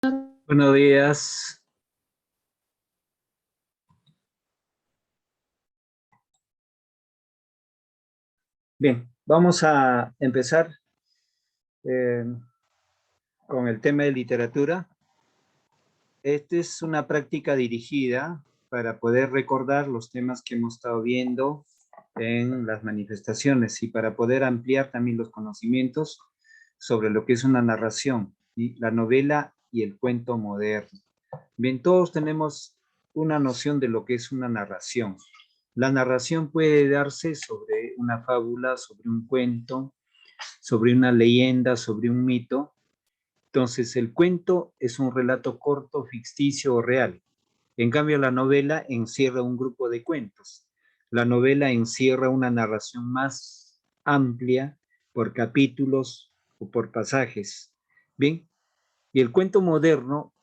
Buenos días. Bien, vamos a empezar eh, con el tema de literatura. Esta es una práctica dirigida para poder recordar los temas que hemos estado viendo en las manifestaciones y para poder ampliar también los conocimientos sobre lo que es una narración, ¿sí? La novela y el cuento moderno. Bien, todos tenemos una noción de lo que es una narración. La narración puede darse sobre una fábula, sobre un cuento, sobre una leyenda, sobre un mito. Entonces, el cuento es un relato corto, ficticio o real. En cambio, la novela encierra un grupo de cuentos. La novela encierra una narración más amplia por capítulos o por pasajes. Bien, y el cuento moderno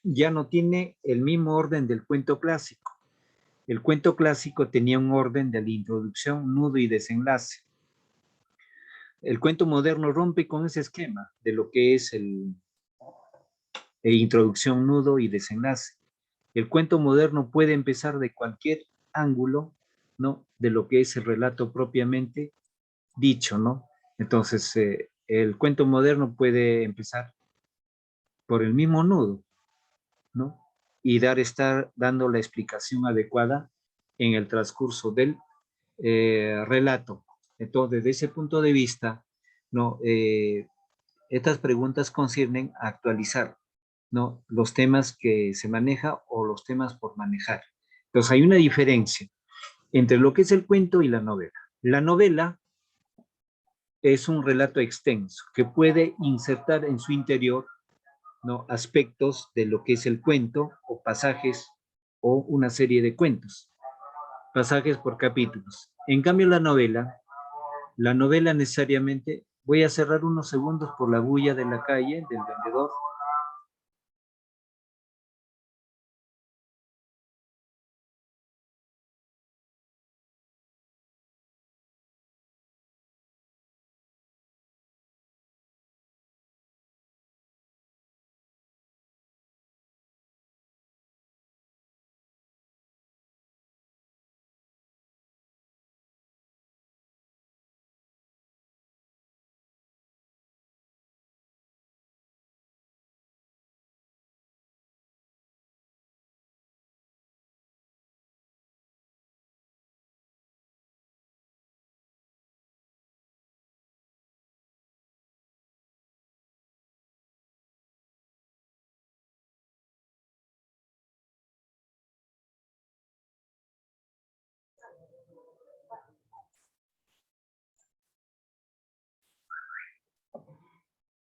ya no tiene el mismo orden del cuento clásico. El cuento clásico tenía un orden de la introducción, nudo y desenlace. El cuento moderno rompe con ese esquema de lo que es el introducción, nudo y desenlace. El cuento moderno puede empezar de cualquier ángulo, ¿no? De lo que es el relato propiamente dicho, ¿no? Entonces, el cuento moderno puede empezar por el mismo nudo, ¿no? Y estar dando la explicación adecuada en el transcurso del relato. Entonces, desde ese punto de vista, ¿no? Estas preguntas conciernen a actualizar, ¿no? Los temas que se maneja o los temas por manejar. Entonces, hay una diferencia entre lo que es el cuento y la novela. La novela es un relato extenso que puede insertar en su interior, ¿no? Aspectos de lo que es el cuento o pasajes o una serie de cuentos, pasajes por capítulos. En cambio, la novela necesariamente, voy a cerrar unos segundos por la bulla de la calle, del vendedor.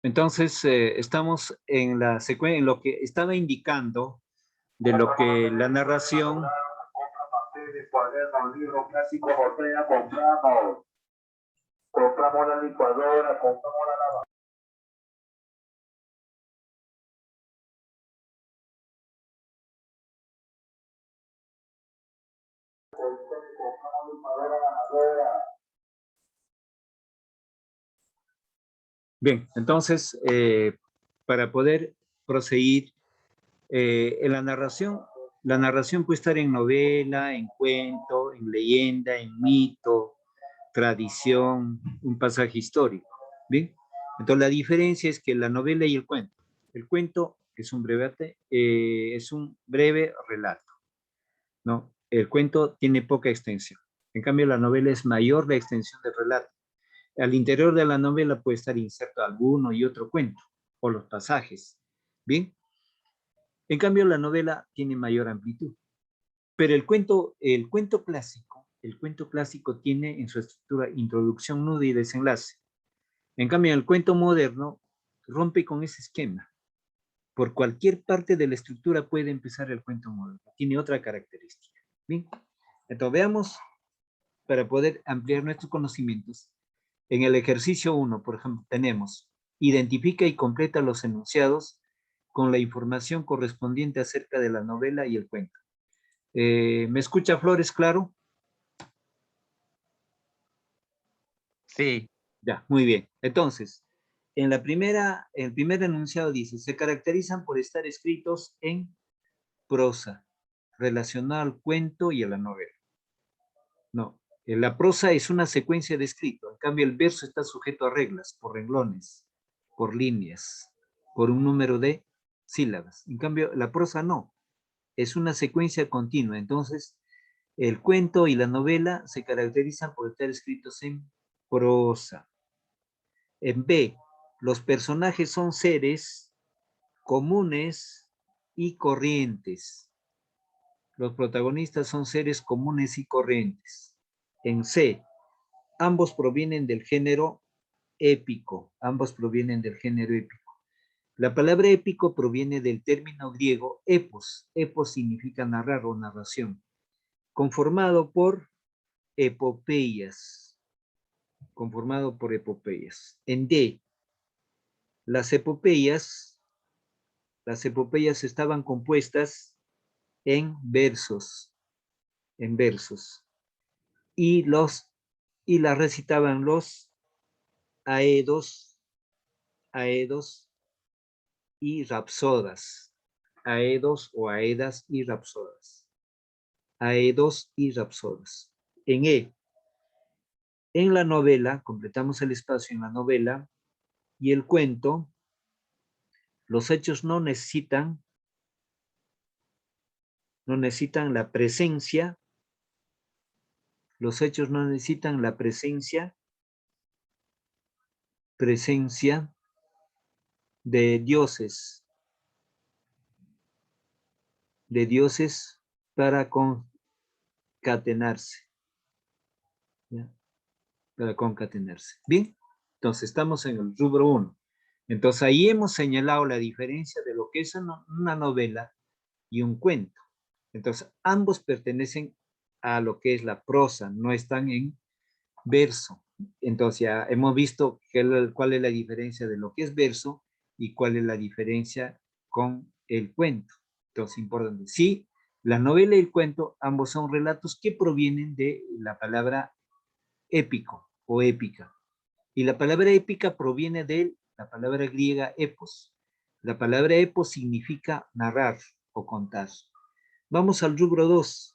Entonces, estamos en la secuencia, en lo que estaba indicando de lo que la narración. Compramos la licuadora, compramos la lavadora. Bien, entonces, para poder proseguir en la narración puede estar en novela, en cuento, en leyenda, en mito, tradición, un pasaje histórico. Bien, entonces la diferencia es que la novela y el cuento es un breve relato, ¿no? El cuento tiene poca extensión. En cambio, la novela es mayor la extensión del relato. Al interior de la novela puede estar inserto alguno y otro cuento, o los pasajes. Bien, en cambio la novela tiene mayor amplitud. Pero el cuento clásico tiene en su estructura introducción, nudo y desenlace. En cambio, el cuento moderno rompe con ese esquema. Por cualquier parte de la estructura puede empezar el cuento moderno. Tiene otra característica. Bien, entonces veamos para poder ampliar nuestros conocimientos. En el ejercicio 1, por ejemplo, tenemos identifica y completa los enunciados con la información correspondiente acerca de la novela y el cuento. ¿Me escucha Flores, claro? Sí. Ya, muy bien. Entonces, el primer enunciado dice, se caracterizan por estar escritos en prosa, relacionado al cuento y a la novela. No, la prosa es una secuencia de escrito, en cambio el verso está sujeto a reglas, por renglones, por líneas, por un número de sílabas. En cambio, la prosa no, es una secuencia continua. Entonces, el cuento y la novela se caracterizan por estar escritos en prosa. En B, los personajes son seres comunes y corrientes. Los protagonistas son seres comunes y corrientes. En C, ambos provienen del género épico. Ambos provienen del género épico. La palabra épico proviene del término griego epos. Epos significa narrar o narración. Conformado por epopeyas. Conformado por epopeyas. En D, las epopeyas estaban compuestas en versos. En versos. Y las recitaban los aedos y rapsodas. Aedos o aedas y rapsodas. Aedos y rapsodas. En E, en la novela, completamos el espacio en la novela y el cuento, los hechos no necesitan la presencia, los hechos no necesitan la presencia de dioses para concatenarse. ¿Ya? Para concatenarse. Bien, entonces estamos en el rubro 1. Entonces ahí hemos señalado la diferencia de lo que es una novela y un cuento. Entonces ambos pertenecen a lo que es la prosa, no están en verso. Entonces ya hemos visto cuál es la diferencia de lo que es verso y cuál es la diferencia con el cuento. Entonces, importante. Sí, la novela y el cuento, ambos son relatos que provienen de la palabra épico o épica. Y la palabra épica proviene de la palabra griega epos. La palabra epos significa narrar o contar. Vamos al rubro 2.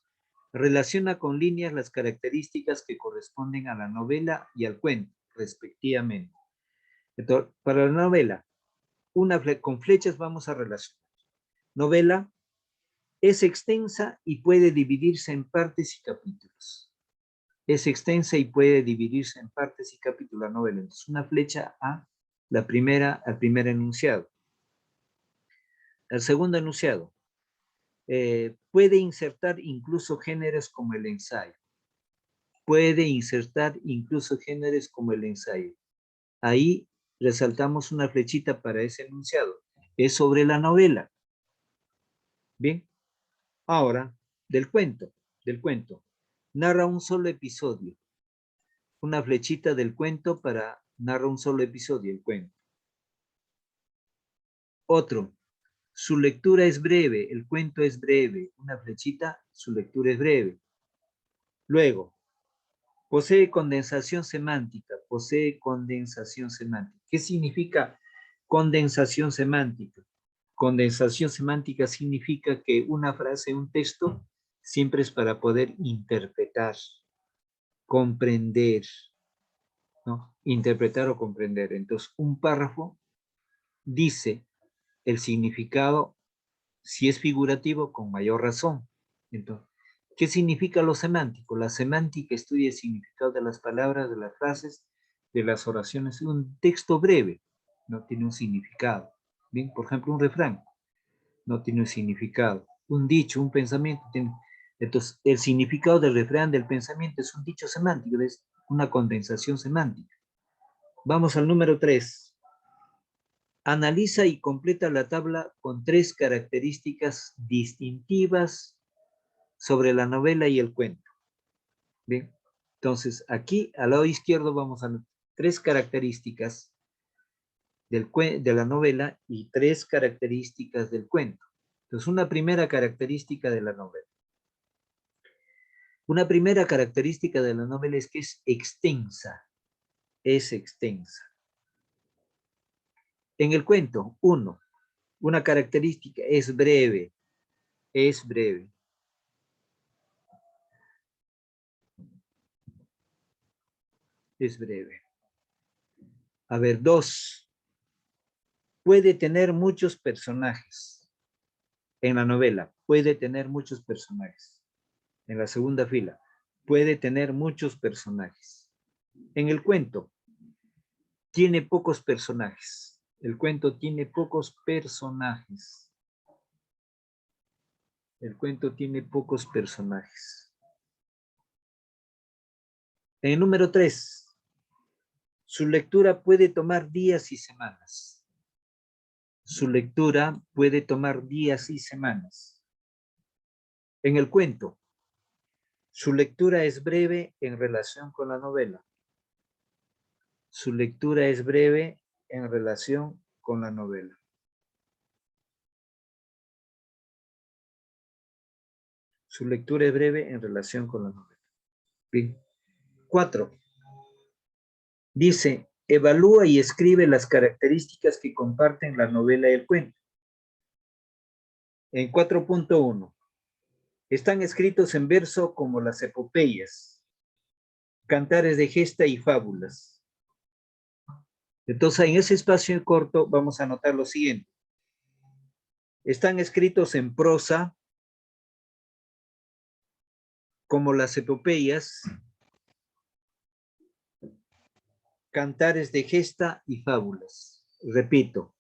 Relaciona con líneas las características que corresponden a la novela y al cuento, respectivamente. Entonces, para la novela, con flechas vamos a relacionar. Novela es extensa y puede dividirse en partes y capítulos. Es extensa y puede dividirse en partes y capítulos la novela. Entonces, una flecha a al primer enunciado. El segundo enunciado. Puede insertar incluso géneros como el ensayo. Puede insertar incluso géneros como el ensayo. Ahí resaltamos una flechita para ese enunciado. Es sobre la novela. Bien. Ahora, del cuento. Narra un solo episodio. Una flechita del cuento para narrar un solo episodio, el cuento. Otro, su lectura es breve, el cuento es breve. Una flechita, su lectura es breve. Luego, posee condensación semántica. ¿Qué significa condensación semántica? Condensación semántica significa que una frase, un texto, siempre es para poder interpretar, comprender, ¿no? Interpretar o comprender. Entonces, un párrafo dice el significado, si es figurativo, con mayor razón. Entonces, ¿qué significa lo semántico? La semántica estudia el significado de las palabras, de las frases, de las oraciones. Un texto breve no tiene un significado. Bien, por ejemplo, un refrán no tiene un significado. Un dicho, un pensamiento tiene... Entonces, el significado del refrán, del pensamiento, es un dicho semántico, es una condensación semántica. Vamos al número 3. Analiza y completa la tabla con 3 características distintivas sobre la novela y el cuento. Bien, entonces aquí al lado izquierdo vamos a 3 características de la novela y 3 características del cuento. Entonces, una primera característica de la novela. Una primera característica de la novela es que es extensa. Es extensa. En el cuento, una característica es breve, es breve. Es breve. A ver, 2. Puede tener muchos personajes. En la novela, puede tener muchos personajes. En la segunda fila, puede tener muchos personajes. En el cuento, tiene pocos personajes. El cuento tiene pocos personajes. El cuento tiene pocos personajes. En el número 3, su lectura puede tomar días y semanas. Su lectura puede tomar días y semanas. En el cuento, su lectura es breve en relación con la novela. Su lectura es breve en relación con la novela. Su lectura es breve en relación con la novela. Bien. 4. Dice, evalúa y escribe las características que comparten la novela y el cuento. En 4.1. Están escritos en verso como las epopeyas, cantares de gesta y fábulas. Entonces, en ese espacio corto vamos a anotar lo siguiente. Están escritos en prosa como las epopeyas, cantares de gesta y fábulas. Repito,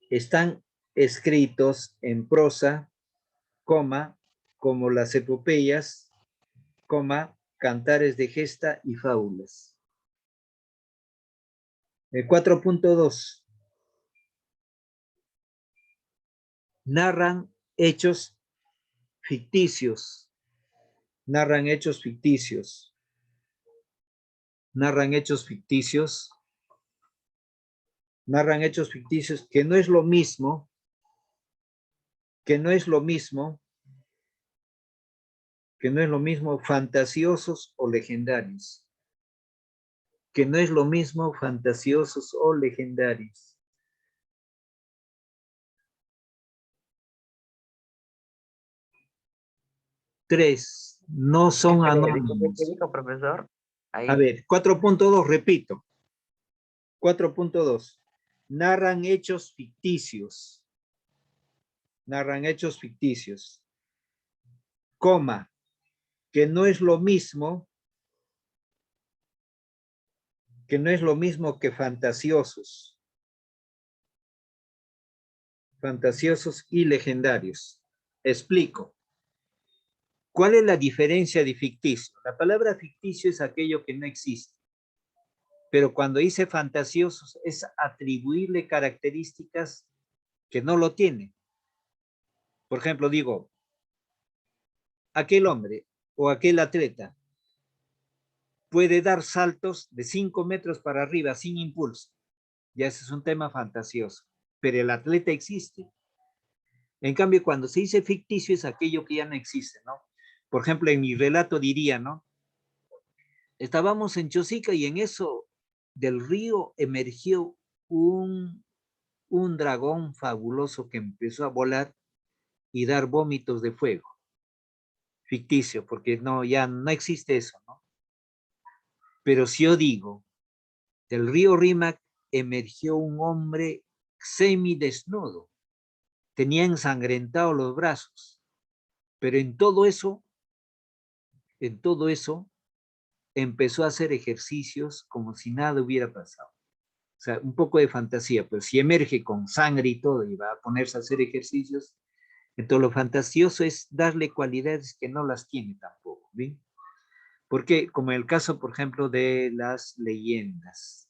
están escritos en prosa, coma, como las epopeyas, coma, cantares de gesta y fábulas. 4.2. Narran hechos ficticios. Narran hechos ficticios. Narran hechos ficticios. Narran hechos ficticios que no es lo mismo, fantasiosos o legendarios. Que no es lo mismo fantasiosos o legendarios. Tres, no son anónimos. ¿Qué dijo, profesor? Ahí. A ver, 4.2, repito. 4.2. Narran hechos ficticios. Narran hechos ficticios. Coma, que no es lo mismo que fantasiosos. Fantasiosos y legendarios. Explico. ¿Cuál es la diferencia de ficticio? La palabra ficticio es aquello que no existe. Pero cuando dice fantasiosos es atribuirle características que no lo tiene. Por ejemplo, digo, aquel hombre o aquel atleta puede dar saltos de 5 metros para arriba sin impulso. Ya ese es un tema fantasioso. Pero el atleta existe. En cambio, cuando se dice ficticio es aquello que ya no existe, ¿no? Por ejemplo, en mi relato diría, ¿no? Estábamos en Chosica y en eso del río emergió un dragón fabuloso que empezó a volar y dar vómitos de fuego. Ficticio, porque no, ya no existe eso, ¿no? Pero si yo digo, del río Rímac emergió un hombre semidesnudo, tenía ensangrentados los brazos, pero en todo eso empezó a hacer ejercicios como si nada hubiera pasado. O sea, un poco de fantasía, pero si emerge con sangre y todo y va a ponerse a hacer ejercicios, entonces lo fantasioso es darle cualidades que no las tiene tampoco, ¿bien? Porque como en el caso, por ejemplo, de las leyendas,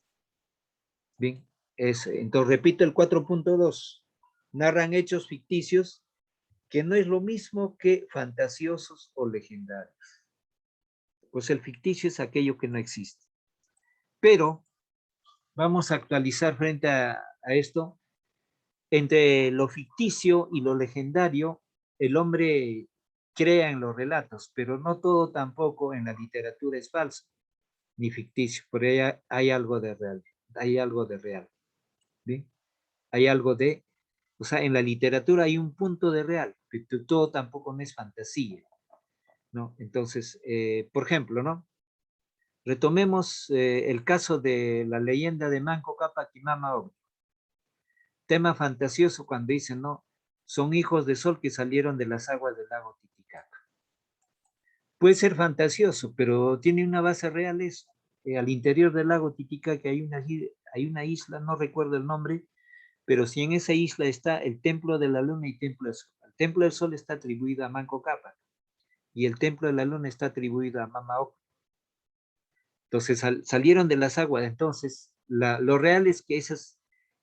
¿bien? Entonces repito el 4.2, narran hechos ficticios que no es lo mismo que fantasiosos o legendarios. Pues el ficticio es aquello que no existe. Pero vamos a actualizar frente a esto. Entre lo ficticio y lo legendario, el hombre crea en los relatos, pero no todo tampoco en la literatura es falso, ni ficticio, por ahí hay algo de real. hay algo de real. ¿Bien? Hay algo de, o sea, en la literatura hay un punto de real, pero todo tampoco no es fantasía, ¿no? Entonces, por ejemplo, ¿no? Retomemos el caso de la leyenda de Manco Cápac y Mama Ocllo. Tema fantasioso cuando dicen, ¿no? Son hijos de sol que salieron de las aguas del lago Titicaca. Puede ser fantasioso, pero tiene una base real eso. Al interior del lago Titicaca hay una isla, no recuerdo el nombre, pero si en esa isla está el Templo de la Luna y Templo del Sol. El Templo del Sol está atribuido a Manco Cápac y el Templo de la Luna está atribuido a Mama Ocllo. Entonces salieron de las aguas. Entonces, lo real es que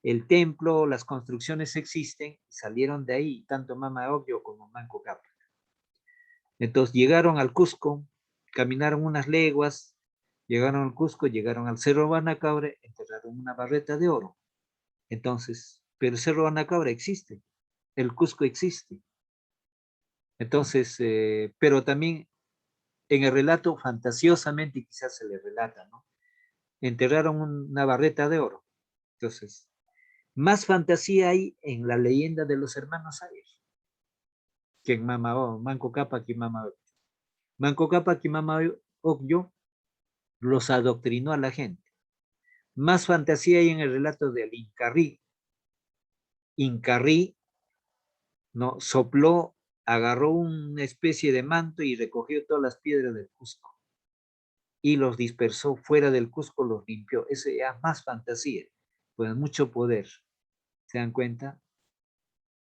el templo, las construcciones existen, y salieron de ahí, tanto Mama Ocllo como Manco Cápac. Entonces llegaron al Cusco, caminaron unas leguas, llegaron al Cusco, llegaron al Cerro Banacabre, enterraron una barreta de oro. Entonces, pero el Cerro Banacabre existe, el Cusco existe. Entonces, pero también en el relato, fantasiosamente quizás se le relata, ¿no? Enterraron una barreta de oro. Entonces, más fantasía hay en la leyenda de los hermanos Ayers que en Manco Cápac y Mama Ocllo. Manco Cápac y Mama Ocllo los adoctrinó a la gente. Más fantasía hay en el relato del Incarrí. Incarrí, ¿no? Sopló, agarró una especie de manto y recogió todas las piedras del Cusco y los dispersó fuera del Cusco, los limpió. Eso ya es más fantasía, pues mucho poder. ¿Se dan cuenta?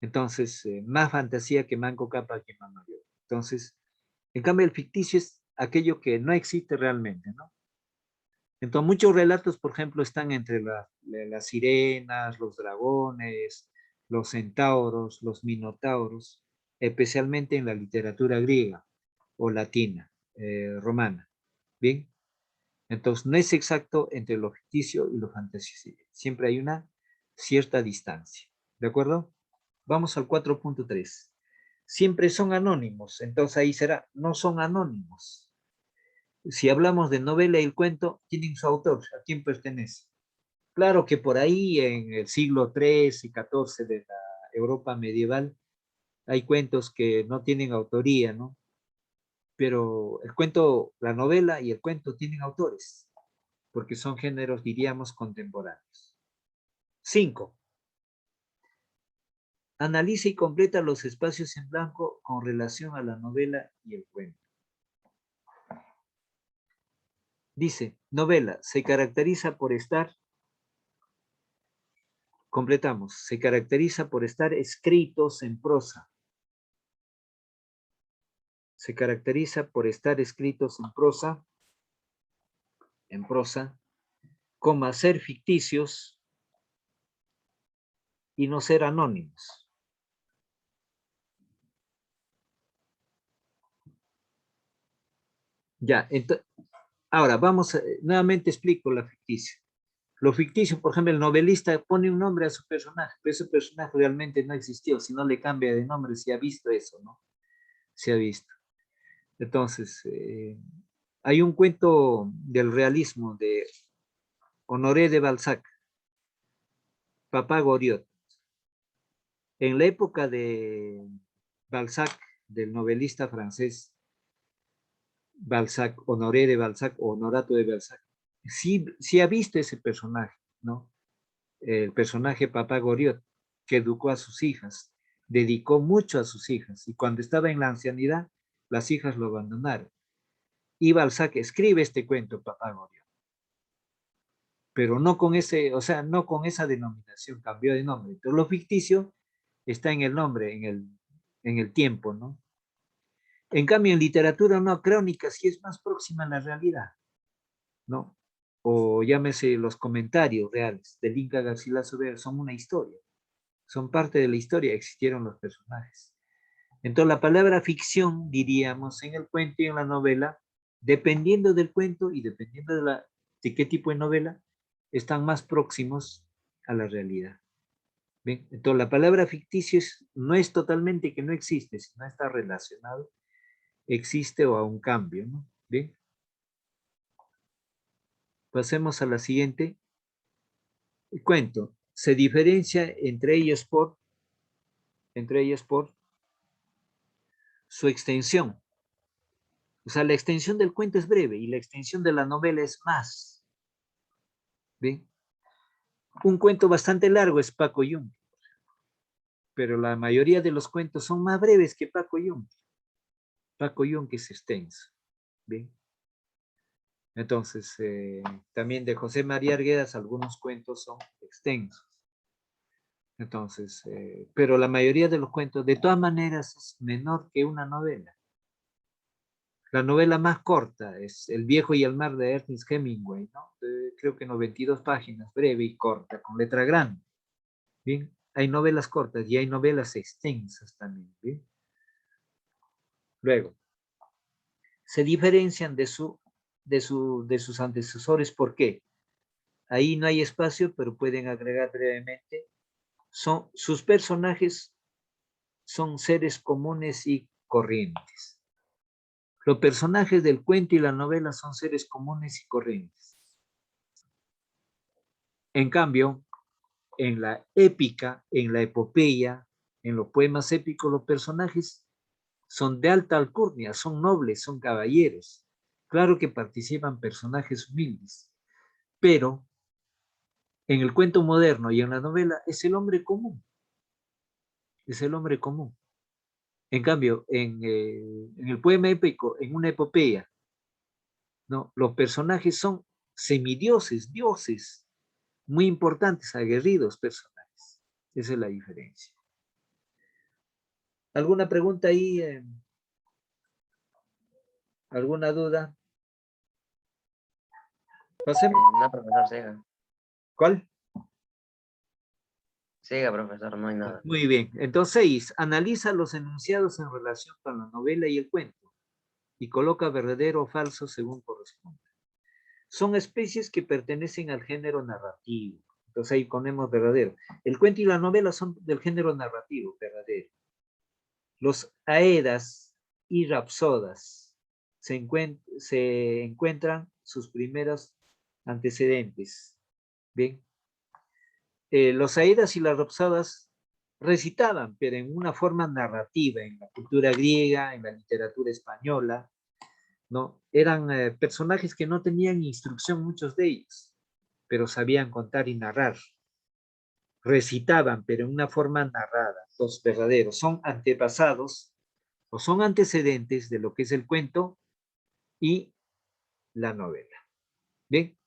Entonces, más fantasía que Manco Cápac que Mama Ocllo. Entonces, en cambio, el ficticio es aquello que no existe realmente, ¿no? Entonces, muchos relatos, por ejemplo, están entre las sirenas, los dragones, los centauros, los minotauros, especialmente en la literatura griega o latina, romana. Bien, entonces no es exacto entre lo ficticio y lo fantasioso. Siempre hay una cierta distancia. ¿De acuerdo? Vamos al 4.3. Siempre son anónimos, entonces ahí será, no son anónimos. Si hablamos de novela y el cuento, tienen su autor, ¿a quién pertenece? Claro que por ahí en el siglo XIII y XIV de la Europa medieval hay cuentos que no tienen autoría, ¿no? Pero el cuento, la novela y el cuento tienen autores, porque son géneros, diríamos, contemporáneos. 5. Analiza y completa los espacios en blanco con relación a la novela y el cuento. Dice, novela se caracteriza por estar, completamos, se caracteriza por estar escritos en prosa. Se caracteriza por estar escritos en prosa, coma, ser ficticios y no ser anónimos. Ya, entonces, ahora vamos, nuevamente explico la ficticia. Lo ficticio, por ejemplo, el novelista pone un nombre a su personaje, pero ese personaje realmente no existió, si no le cambia de nombre, se ha visto eso, ¿no? Se ha visto. Entonces, hay un cuento del realismo de Honoré de Balzac, Papá Goriot. En la época de Balzac, del novelista francés Balzac, Honoré de Balzac o Honorato de Balzac, sí ha visto ese personaje, ¿no? El personaje Papá Goriot, que educó a sus hijas, dedicó mucho a sus hijas, y cuando estaba en la ancianidad, las hijas lo abandonaron. Y Balzac escribe este cuento, Papá Goriot, pero no con ese, o sea, no con esa denominación, cambió de nombre. Entonces, lo ficticio está en el nombre, en el tiempo, ¿no? En cambio, en literatura, no, crónica sí es más próxima a la realidad, ¿no? O llámese los comentarios reales del Inca Garcilaso Vera, son una historia, son parte de la historia, existieron los personajes. Entonces, la palabra ficción, diríamos, en el cuento y en la novela, dependiendo del cuento y dependiendo de qué tipo de novela, están más próximos a la realidad. ¿Bien? Entonces, la palabra ficticio no es totalmente que no existe, sino está relacionado, existe o a un cambio, ¿no? Bien. Pasemos a la siguiente. cuento se diferencia entre ellos por su extensión. O sea, la extensión del cuento es breve y la extensión de la novela es más. ¿Ven? Un cuento bastante largo es Paco Yunque, pero la mayoría de los cuentos son más breves que Paco Yunque. Paco Yunque es extenso. ¿Bien? Entonces, también de José María Arguedas algunos cuentos son extensos. Entonces, pero la mayoría de los cuentos, de todas maneras, es menor que una novela. La novela más corta es El viejo y el mar de Ernest Hemingway, ¿no? Creo que 92 páginas, breve y corta, con letra grande. Bien, hay novelas cortas y hay novelas extensas también. Bien. Luego, se diferencian de sus antecesores. ¿Por qué? Ahí no hay espacio, pero pueden agregar brevemente. Sus personajes son seres comunes y corrientes. Los personajes del cuento y la novela son seres comunes y corrientes. En cambio, en la épica, en la epopeya, en los poemas épicos, los personajes son de alta alcurnia, son nobles, son caballeros. Claro que participan personajes humildes, pero en el cuento moderno y en la novela es el hombre común, es el hombre común. En cambio, en el poema épico, en una epopeya, ¿no? Los personajes son semidioses, dioses, muy importantes, aguerridos personajes. Esa es la diferencia. ¿Alguna pregunta ahí? ¿Alguna duda? Pasemos. No, profesor, siga. ¿Cuál? Siga, profesor, no hay nada. Muy bien. Entonces, 6. Analiza los enunciados en relación con la novela y el cuento y coloca verdadero o falso según corresponde. Son especies que pertenecen al género narrativo. Entonces ahí ponemos verdadero. El cuento y la novela son del género narrativo, verdadero. Los aedas y rapsodas se encuentran sus primeros antecedentes. Bien. Los aedas y las rapsodas recitaban, pero en una forma narrativa, en la cultura griega, en la literatura española, ¿no? Eran personajes que no tenían instrucción, muchos de ellos, pero sabían contar y narrar. Recitaban, pero en una forma narrada. Los verdaderos son antepasados o son antecedentes de lo que es el cuento y la novela. Bien,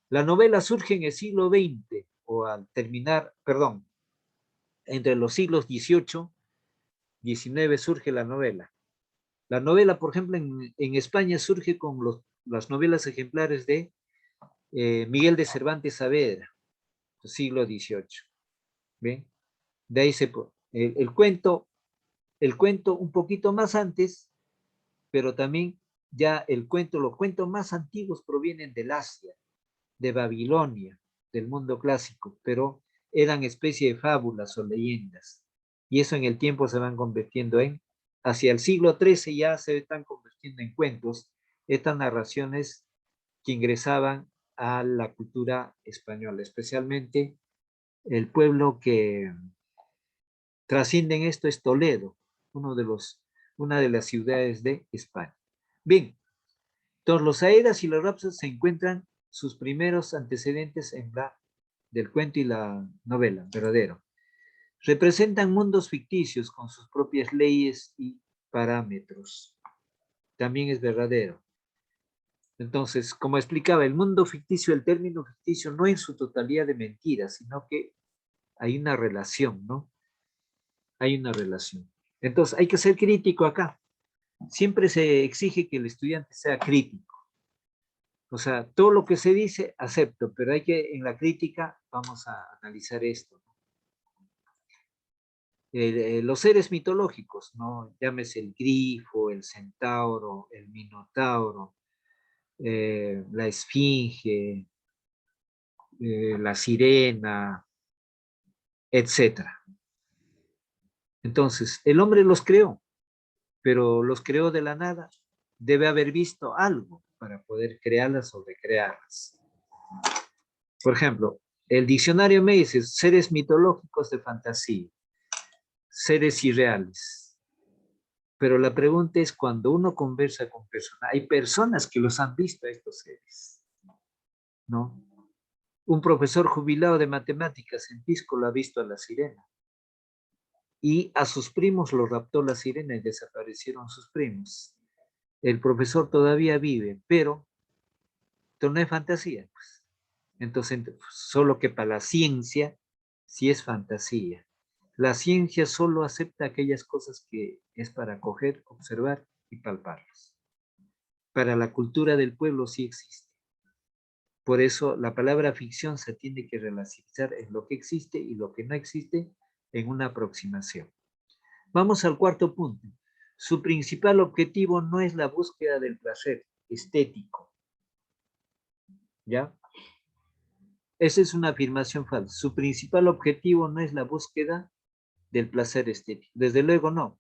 la novela surge en el siglo XX o al terminar, perdón, entre los siglos XVIII, XIX surge la novela. La novela, por ejemplo, en España surge con las novelas ejemplares de Miguel de Cervantes Saavedra, siglo XVIII. ¿Bien? De ahí el cuento un poquito más antes, pero también ya los cuentos más antiguos provienen del Asia, de Babilonia, del mundo clásico, pero eran especie de fábulas o leyendas. Y eso en el tiempo se van convirtiendo hacia el siglo XIII ya se están convirtiendo en cuentos, estas narraciones que ingresaban a la cultura española, especialmente el pueblo que trasciende en esto es Toledo, una de las ciudades de España. Bien, entonces los aedas y los rapsos se encuentran sus primeros antecedentes del cuento y la novela, verdadero. Representan mundos ficticios con sus propias leyes y parámetros. También es verdadero. Entonces, como explicaba, el mundo ficticio, el término ficticio no es su totalidad de mentiras, sino que hay una relación, ¿no? Hay una relación. Entonces, hay que ser crítico acá. Siempre se exige que el estudiante sea crítico. O sea, todo lo que se dice, acepto, pero en la crítica, vamos a analizar esto. Los seres mitológicos, ¿no? Llámese el grifo, el centauro, el minotauro, la esfinge, la sirena, etcétera. Entonces, el hombre los creó, pero los creó de la nada. Debe haber visto algo para poder crearlas o recrearlas. Por ejemplo, El diccionario me dice seres mitológicos de fantasía, seres irreales. Pero la pregunta es cuando uno conversa con personas, hay personas que los han visto a estos seres, ¿no? Un profesor jubilado de matemáticas en Pisco lo ha visto a la sirena. Y a sus primos lo raptó la sirena y desaparecieron sus primos. El profesor todavía vive, pero no es fantasía, pues. Entonces, solo que para la ciencia sí es fantasía. La ciencia solo acepta aquellas cosas que es para coger, observar y palparlas. Para la cultura del pueblo sí existe. Por eso la palabra ficción se tiene que relacionar en lo que existe y lo que no existe en una aproximación. Vamos al cuarto punto. Su principal objetivo no es la búsqueda del placer estético. ¿Ya? Esa es una afirmación falsa. Su principal objetivo no es la búsqueda del placer estético. Desde luego no.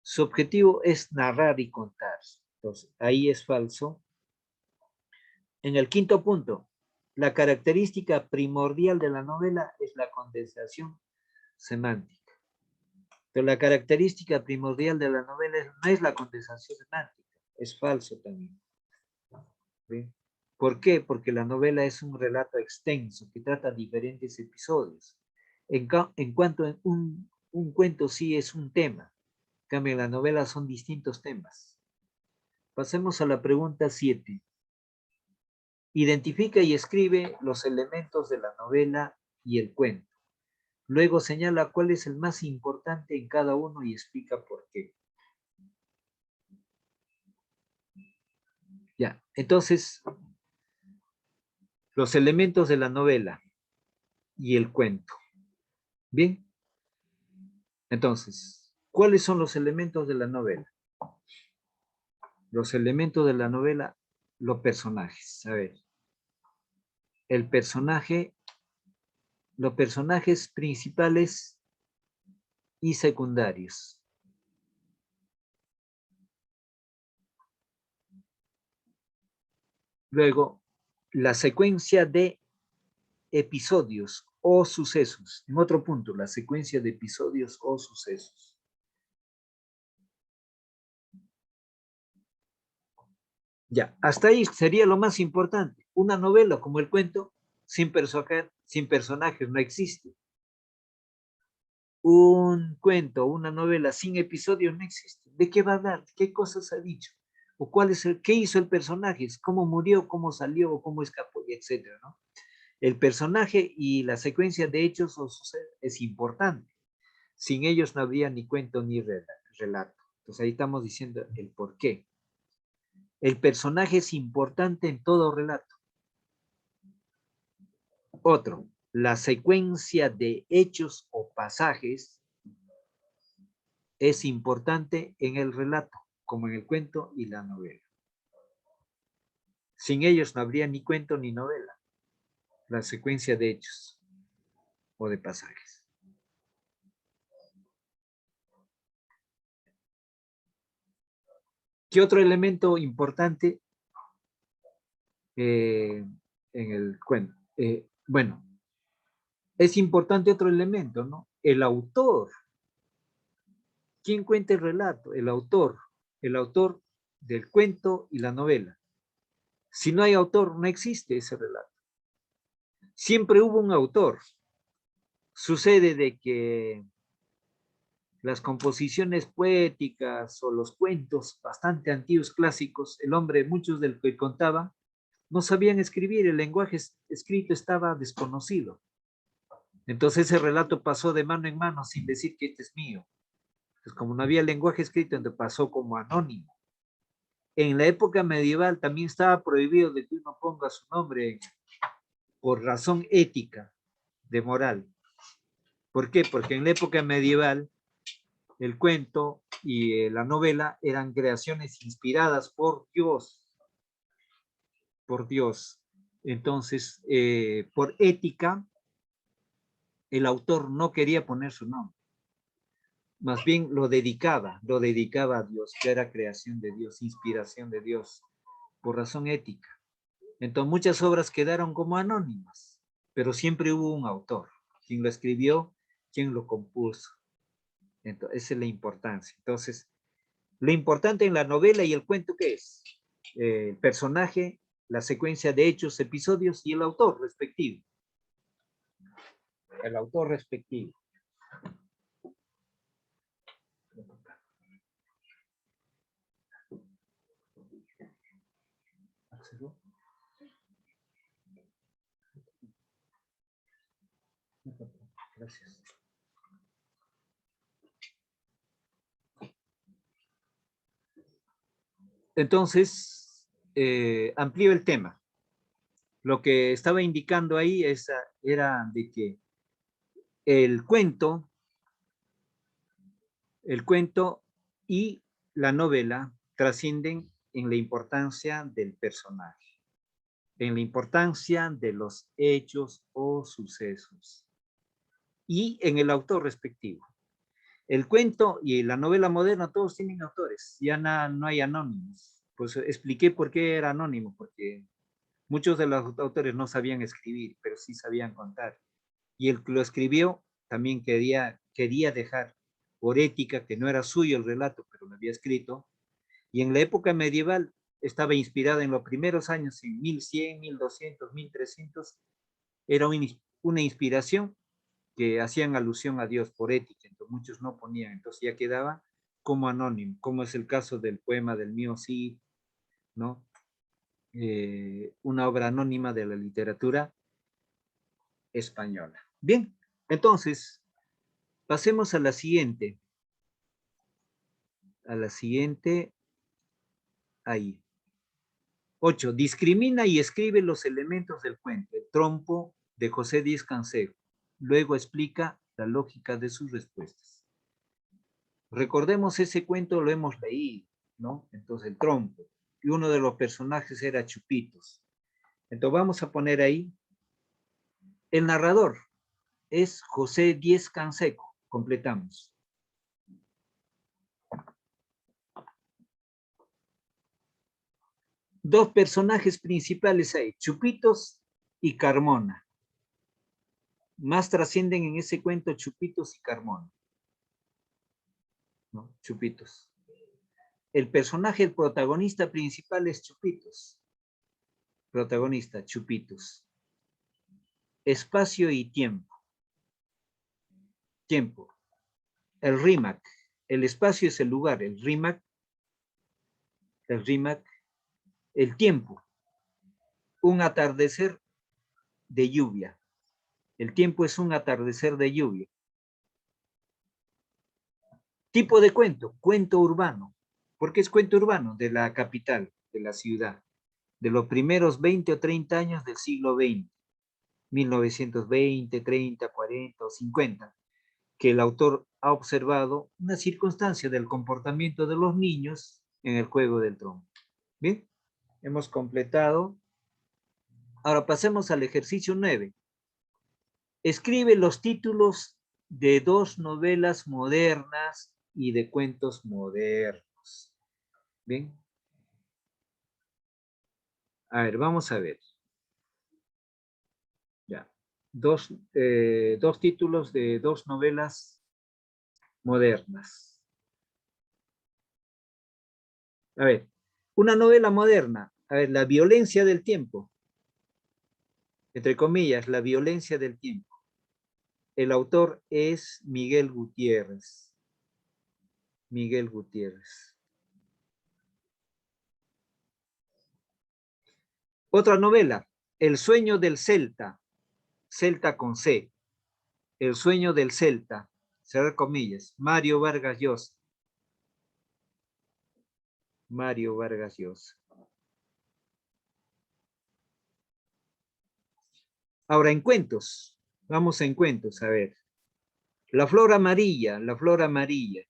Su objetivo es narrar y contar. Entonces, ahí es falso. En el quinto punto, la característica primordial de la novela es la condensación semántica. Pero la característica primordial de la novela no es la condensación semántica. Es falso también. ¿Sí? ¿Por qué? Porque la novela es un relato extenso que trata diferentes episodios. En cuanto a un cuento sí es un tema. En cambio, en la novela son distintos temas. Pasemos a la pregunta 7. Identifica y escribe los elementos de la novela y el cuento. Luego señala cuál es el más importante en cada uno y explica por qué. Ya, entonces, los elementos de la novela y el cuento. Bien, entonces, ¿cuáles son los elementos de la novela? Los elementos de la novela, los personajes. A ver, el personaje, los personajes principales y secundarios. Luego, la secuencia de episodios o sucesos. En otro punto, la secuencia de episodios o sucesos. Ya, hasta ahí sería lo más importante. Una novela como el cuento, sin personajes no existe. Un cuento, una novela sin episodios no existe. ¿De qué va a hablar? ¿Qué cosas ha dicho? ¿O cuál es qué hizo el personaje? ¿Cómo murió? ¿Cómo salió? ¿Cómo escapó? Etcétera, ¿no? El personaje y la secuencia de hechos o sucesos es importante. Sin ellos no habría ni cuento ni relato. Entonces ahí estamos diciendo el por qué. El personaje es importante en todo relato. Otro, la secuencia de hechos o pasajes es importante en el relato, como en el cuento y la novela. Sin ellos no habría ni cuento ni novela. La secuencia de hechos o de pasajes. ¿Qué otro elemento importante en el cuento? Bueno, es importante otro elemento, ¿no? El autor. ¿Quién cuenta el relato? El autor del cuento y la novela. Si no hay autor, no existe ese relato. Siempre hubo un autor. Sucede de que las composiciones poéticas o los cuentos bastante antiguos, clásicos, el hombre, muchos del que contaba, no sabían escribir, el lenguaje escrito estaba desconocido. Entonces ese relato pasó de mano en mano sin decir que este es mío. Pues como no había lenguaje escrito, entonces pasó como anónimo. En la época medieval también estaba prohibido de que uno ponga su nombre por razón ética, de moral. ¿Por qué? Porque en la época medieval el cuento y la novela eran creaciones inspiradas por Dios. Por Dios. Entonces, por ética, el autor no quería poner su nombre. Más bien lo dedicaba a Dios, que era creación de Dios, inspiración de Dios, por razón ética. Entonces muchas obras quedaron como anónimas. pero siempre hubo un autor, quien lo escribió, quien lo compuso. Entonces, esa es la importancia. Entonces, lo importante en la novela y el cuento, ¿qué es? El personaje, la secuencia de hechos, episodios y el autor respectivo. El autor respectivo. Gracias. Entonces, amplío el tema. Lo que estaba indicando ahí era de que el cuento y la novela trascienden en la importancia del personaje, en la importancia de los hechos o sucesos y en el autor respectivo. El cuento y la novela moderna todos tienen autores, ya no hay anónimos. Pues expliqué por qué era anónimo, porque muchos de los autores no sabían escribir, pero sí sabían contar. Y el que lo escribió también quería dejar por ética, que no era suyo el relato, pero lo había escrito. Y en la época medieval estaba inspirada en los primeros años, en 1100, 1200, 1300, era una inspiración que hacían alusión a Dios por ética, entonces muchos no ponían, entonces ya quedaba como anónimo, como es el caso del poema del mío sí, ¿no? Una obra anónima de la literatura española. Bien, entonces, pasemos a la siguiente. Ahí. 8. Discrimina y escribe los elementos del cuento, el trompo de José Díez Canseco. Luego explica la lógica de sus respuestas. Recordemos ese cuento, lo hemos leído, ¿no? Entonces, el trompo. Y uno de los personajes era Chupitos. Entonces, vamos a poner ahí. El narrador es José Díez Canseco. Completamos. Dos personajes principales hay, Chupitos y Carmona. Más trascienden en ese cuento Chupitos y Carmona, ¿no? Chupitos. El personaje, el protagonista principal es Chupitos. Protagonista, Chupitos. Espacio y tiempo. Tiempo. El rímac. El espacio es el lugar. El rímac. El tiempo. Un atardecer de lluvia. El tiempo es un atardecer de lluvia. Tipo de cuento. Cuento urbano. ¿Por qué es cuento urbano? De la capital, de la ciudad. De los primeros 20 o 30 años del siglo XX. 1920, 30, 40 o 50, que el autor ha observado una circunstancia del comportamiento de los niños en el juego del trompo. Bien, hemos completado. Ahora pasemos al ejercicio 9. Escribe los títulos de dos novelas modernas y de cuentos modernos. Bien. A ver, vamos a ver. Ya. Dos títulos de dos novelas modernas. A ver, una novela moderna. A ver, la violencia del tiempo. Entre comillas, la violencia del tiempo. El autor es Miguel Gutiérrez. Miguel Gutiérrez. Otra novela, El sueño del Celta. Celta con C. El sueño del Celta. Cerrar comillas. Mario Vargas Llosa. Mario Vargas Llosa. Ahora, en cuentos. Vamos en cuentos, a ver. La flor amarilla, la flor amarilla.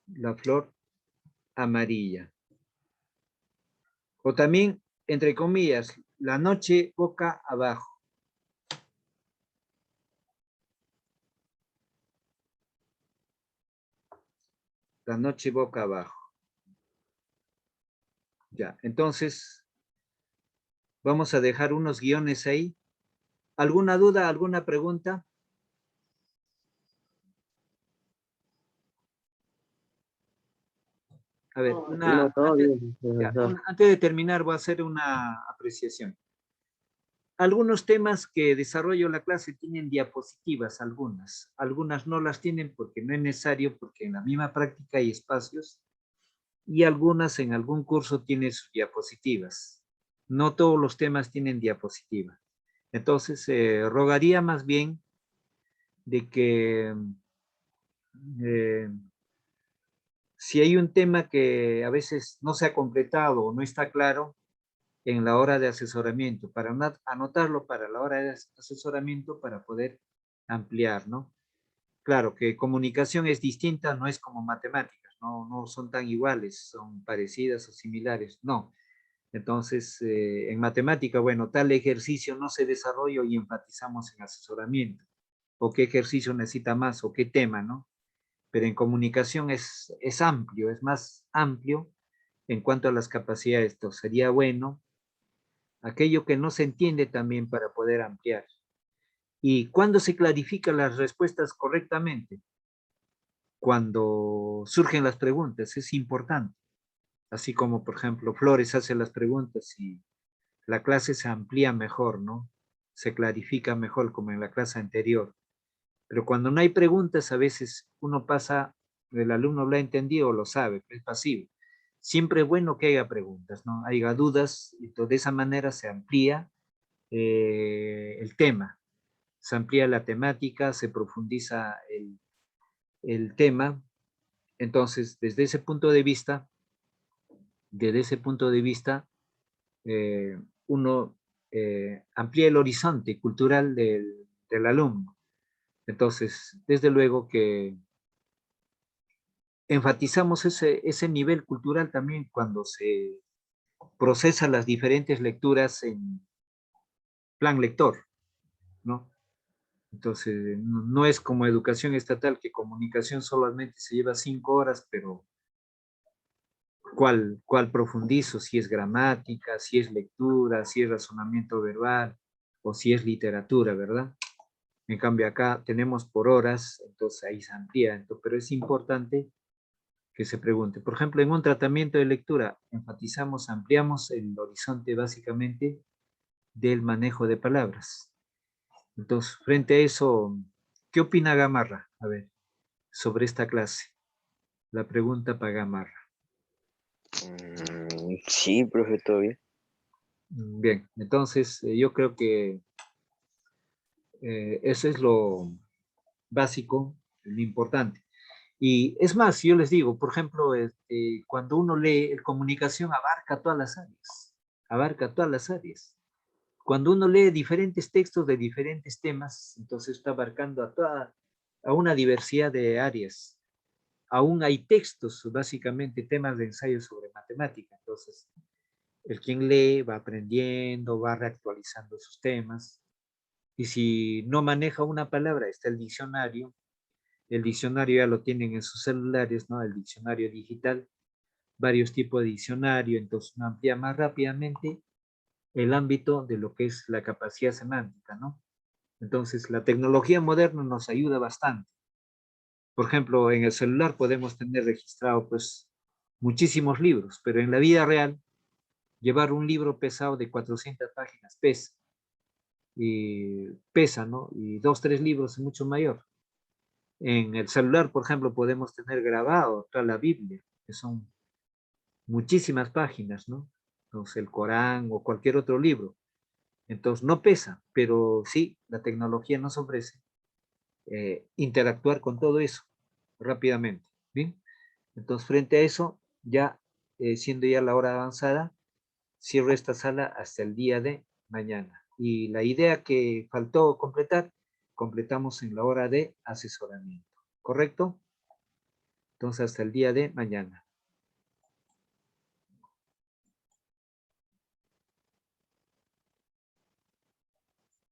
La flor amarilla. O también, entre comillas, la noche boca abajo. La noche boca abajo. Ya, entonces, Vamos a dejar unos guiones ahí. ¿Alguna duda, alguna pregunta? A ver, No, todo bien, profesor. antes de terminar voy a hacer una apreciación. Algunos temas que desarrollo la clase tienen diapositivas, algunas no las tienen porque no es necesario, porque en la misma práctica hay espacios, y algunas en algún curso tienen sus diapositivas. No todos los temas tienen diapositiva. Entonces, rogaría más bien de que eh, si hay un tema que a veces no se ha completado o no está claro en la hora de asesoramiento, para anotarlo para la hora de asesoramiento para poder ampliar, ¿no? Claro que comunicación es distinta, no es como matemáticas, no son tan iguales, son parecidas o similares, no. Entonces, en matemática, bueno, tal ejercicio no se desarrolla y enfatizamos en asesoramiento, o qué ejercicio necesita más, o qué tema, ¿no? Pero en comunicación es amplio, es más amplio en cuanto a las capacidades. Esto sería bueno, aquello que no se entiende también para poder ampliar. ¿Y cuándo se clarifican las respuestas correctamente? Cuando surgen las preguntas, es importante. Así como, por ejemplo, Flores hace las preguntas y la clase se amplía mejor, ¿no? Se clarifica mejor como en la clase anterior. Pero cuando no hay preguntas, a veces uno pasa, el alumno lo ha entendido o lo sabe, es pasivo. Siempre es bueno que haya preguntas, ¿no? Haya dudas, y de esa manera se amplía el tema, se amplía la temática, se profundiza el tema. Entonces, desde ese punto de vista, uno amplía el horizonte cultural del alumno. Entonces, desde luego que enfatizamos ese nivel cultural también cuando se procesa las diferentes lecturas en plan lector, ¿no? Entonces, no es como educación estatal, que comunicación solamente se lleva 5 horas, pero ¿cuál profundizo? Si es gramática, si es lectura, si es razonamiento verbal, o si es literatura, ¿verdad? En cambio acá tenemos por horas, entonces ahí se amplía, pero es importante que se pregunte. Por ejemplo, en un tratamiento de lectura, enfatizamos, ampliamos el horizonte básicamente del manejo de palabras. Entonces, frente a eso, ¿qué opina Gamarra? A ver, sobre esta clase. La pregunta para Gamarra. Sí, profe, todo bien. Bien, entonces yo creo que eso es lo básico, lo importante. Y es más, yo les digo, por ejemplo, cuando uno lee, comunicación abarca todas las áreas, abarca todas las áreas. Cuando uno lee diferentes textos de diferentes temas, entonces está abarcando a una diversidad de áreas. Aún hay textos, básicamente temas de ensayo sobre matemática. Entonces, el quien lee va aprendiendo, va reactualizando sus temas. Y si no maneja una palabra, está el diccionario ya lo tienen en sus celulares, ¿no? El diccionario digital, varios tipos de diccionario, entonces uno amplía más rápidamente el ámbito de lo que es la capacidad semántica, ¿no? Entonces, la tecnología moderna nos ayuda bastante. Por ejemplo, en el celular podemos tener registrado, pues, muchísimos libros, pero en la vida real, llevar un libro pesado de 400 páginas pesa, ¿no? Y 2, 3 libros es mucho mayor. En el celular, por ejemplo, podemos tener grabado toda la Biblia, que son muchísimas páginas, ¿no? Entonces, el Corán o cualquier otro libro. Entonces, no pesa, pero sí, la tecnología nos ofrece interactuar con todo eso rápidamente, ¿bien? Entonces, frente a eso, ya siendo ya la hora avanzada, cierro esta sala hasta el día de mañana. Y la idea que faltó completar, completamos en la hora de asesoramiento, ¿correcto? Entonces, hasta el día de mañana.